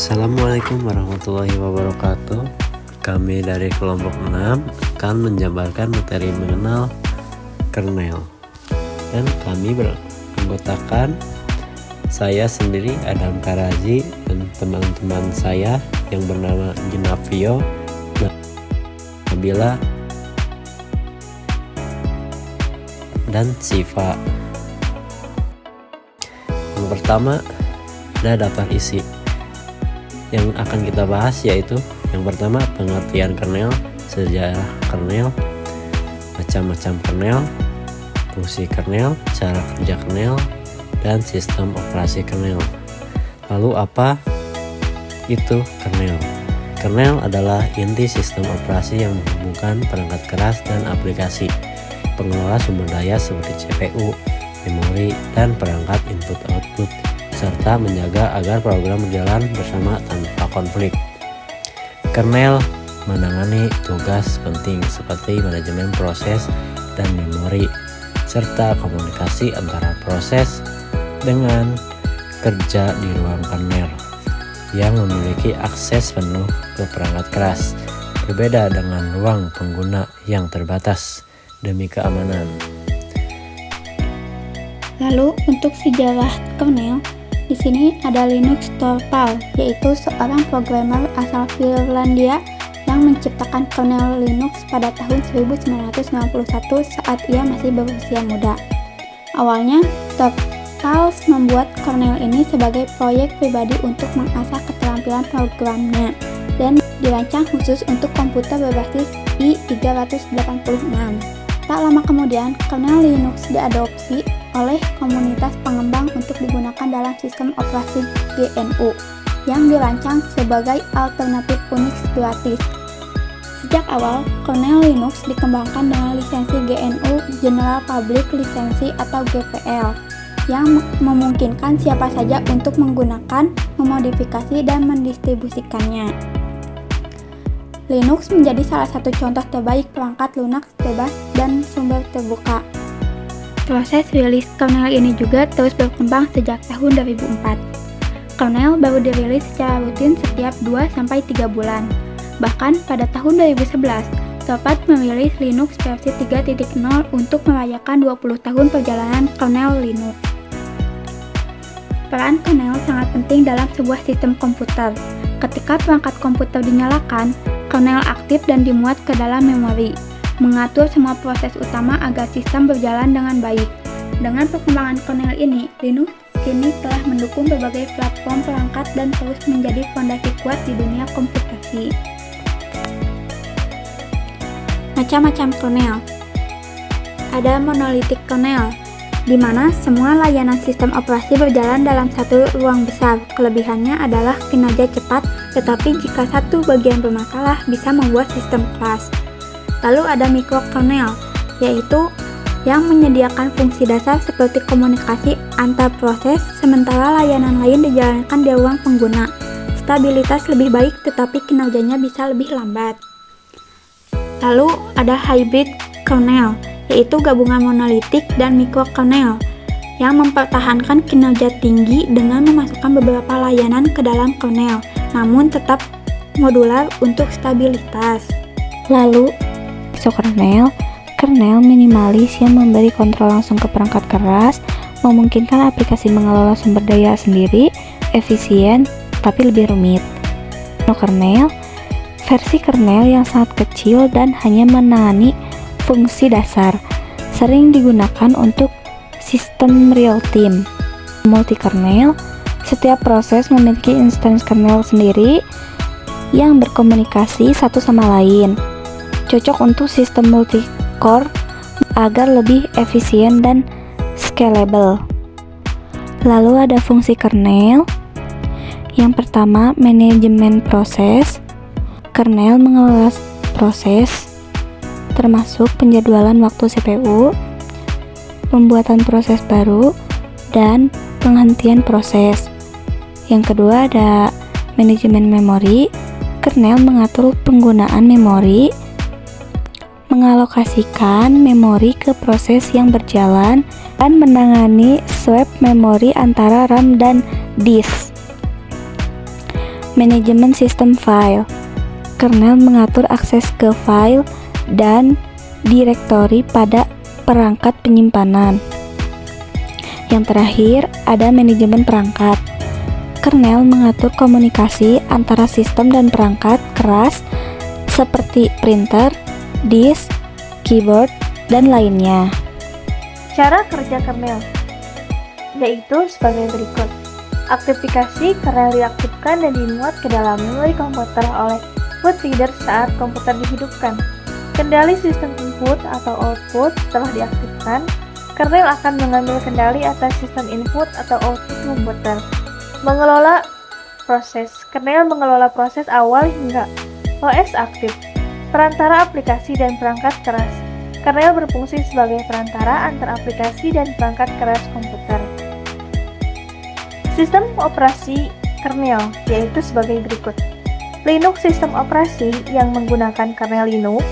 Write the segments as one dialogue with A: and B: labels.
A: Assalamualaikum warahmatullahi wabarakatuh. Kami dari kelompok 6 akan menjabarkan materi mengenal kernel. Dan kami beranggotakan saya sendiri Adam Karazi dan teman-teman saya yang bernama Ginavio, Nabila, dan Siva. Yang pertama ada daftar isi yang akan kita bahas, yaitu yang pertama pengertian kernel, sejarah kernel, macam-macam kernel, fungsi kernel, cara kerja kernel, dan sistem operasi kernel. Lalu apa itu kernel? Kernel adalah inti sistem operasi yang menghubungkan perangkat keras dan aplikasi, pengelola sumber daya seperti CPU, memori, dan perangkat input-output, serta menjaga agar program berjalan bersama tanpa konflik. Kernel menangani tugas penting seperti manajemen proses dan memori, serta komunikasi antara proses dengan kerja di ruang kernel yang memiliki akses penuh ke perangkat keras, berbeda dengan ruang pengguna yang terbatas demi keamanan.
B: Lalu untuk sejarah kernel, di sini ada Linus Torvalds, yaitu seorang programmer asal Finlandia yang menciptakan kernel Linux pada tahun 1991 saat ia masih berusia muda. Awalnya, Torvalds membuat kernel ini sebagai proyek pribadi untuk mengasah keterampilan programnya dan dirancang khusus untuk komputer berbasis i386. Tak lama kemudian, kernel Linux diadopsi oleh komunitas pengembang untuk digunakan dalam sistem operasi GNU yang dirancang sebagai alternatif Unix gratis. Sejak awal, kernel Linux dikembangkan dengan lisensi GNU General Public License atau GPL yang memungkinkan siapa saja untuk menggunakan, memodifikasi, dan mendistribusikannya. Linux menjadi salah satu contoh terbaik perangkat lunak bebas dan sumber terbuka. Proses rilis kernel ini juga terus berkembang sejak tahun 2004. Kernel baru dirilis secara rutin setiap 2-3 bulan. Bahkan pada tahun 2011, Torvalds merilis Linux versi 3.0 untuk merayakan 20 tahun perjalanan kernel Linux. Peran kernel sangat penting dalam sebuah sistem komputer. Ketika perangkat komputer dinyalakan, kernel aktif dan dimuat ke dalam memori, mengatur semua proses utama agar sistem berjalan dengan baik. Dengan perkembangan kernel ini, Linux kini telah mendukung berbagai platform perangkat dan terus menjadi fondasi kuat di dunia komputasi. Macam-macam kernel. Ada monolitik kernel, di mana semua layanan sistem operasi berjalan dalam satu ruang besar. Kelebihannya adalah kinerja cepat, tetapi jika satu bagian bermasalah bisa membuat sistem keras. Lalu ada mikrokernel, yaitu yang menyediakan fungsi dasar seperti komunikasi antar proses, sementara layanan lain dijalankan di ruang pengguna. Stabilitas lebih baik tetapi kinerjanya bisa lebih lambat. Lalu ada hybrid kernel, yaitu gabungan monolitik dan mikrokernel yang mempertahankan kinerja tinggi dengan memasukkan beberapa layanan ke dalam kernel, namun tetap modular untuk stabilitas.
C: Lalu kernel minimalis yang memberi kontrol langsung ke perangkat keras, memungkinkan aplikasi mengelola sumber daya sendiri, efisien, tapi lebih rumit. Kernel, versi kernel yang sangat kecil dan hanya menangani fungsi dasar, sering digunakan untuk sistem real-time. Multi-kernel, setiap proses memiliki instansi kernel sendiri yang berkomunikasi satu sama lain. Cocok untuk sistem multi-core agar lebih efisien dan scalable. Lalu ada fungsi kernel. Yang pertama, manajemen proses. Kernel mengelola proses, termasuk penjadwalan waktu CPU, pembuatan proses baru, dan penghentian proses. Yang kedua ada manajemen memori. Kernel mengatur penggunaan memori, mengalokasikan memori ke proses yang berjalan, dan menangani swap memori antara RAM dan disk. Manajemen sistem file. Kernel mengatur akses ke file dan direktori pada perangkat penyimpanan. Yang terakhir, ada manajemen perangkat. Kernel mengatur komunikasi antara sistem dan perangkat keras seperti printer, disk, keyboard, dan lainnya.
D: Cara kerja kernel yaitu sebagai berikut. Aktifikasi kernel diaktifkan dan dimuat ke dalam memori komputer oleh boot reader saat komputer dihidupkan. Kendali sistem input atau output setelah diaktifkan, kernel akan mengambil kendali atas sistem input atau output komputer. Mengelola proses. Kernel mengelola proses awal hingga OS aktif. Perantara aplikasi dan perangkat keras. Kernel berfungsi sebagai perantara antar aplikasi dan perangkat keras komputer. Sistem operasi kernel yaitu sebagai berikut. Linux sistem operasi yang menggunakan kernel Linux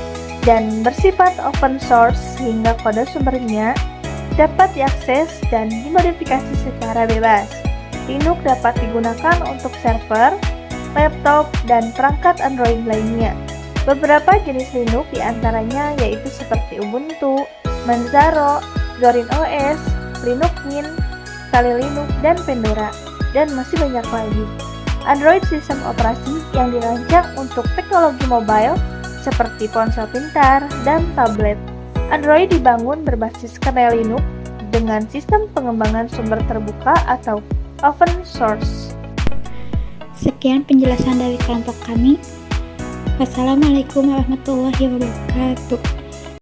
D: dan bersifat open source sehingga kode sumbernya dapat diakses dan dimodifikasi secara bebas. Linux dapat digunakan untuk server, laptop, dan perangkat Android lainnya. Beberapa jenis Linux diantaranya yaitu seperti Ubuntu, Manjaro, Zorin OS, Linux Mint, Kali Linux, dan Pandora, dan masih banyak lagi. Android sistem operasi yang dirancang untuk teknologi mobile seperti ponsel pintar dan tablet. Android dibangun berbasis kernel Linux dengan sistem pengembangan sumber terbuka atau open source.
B: Sekian penjelasan dari kelompok kami. Wassalamualaikum warahmatullahi wabarakatuh.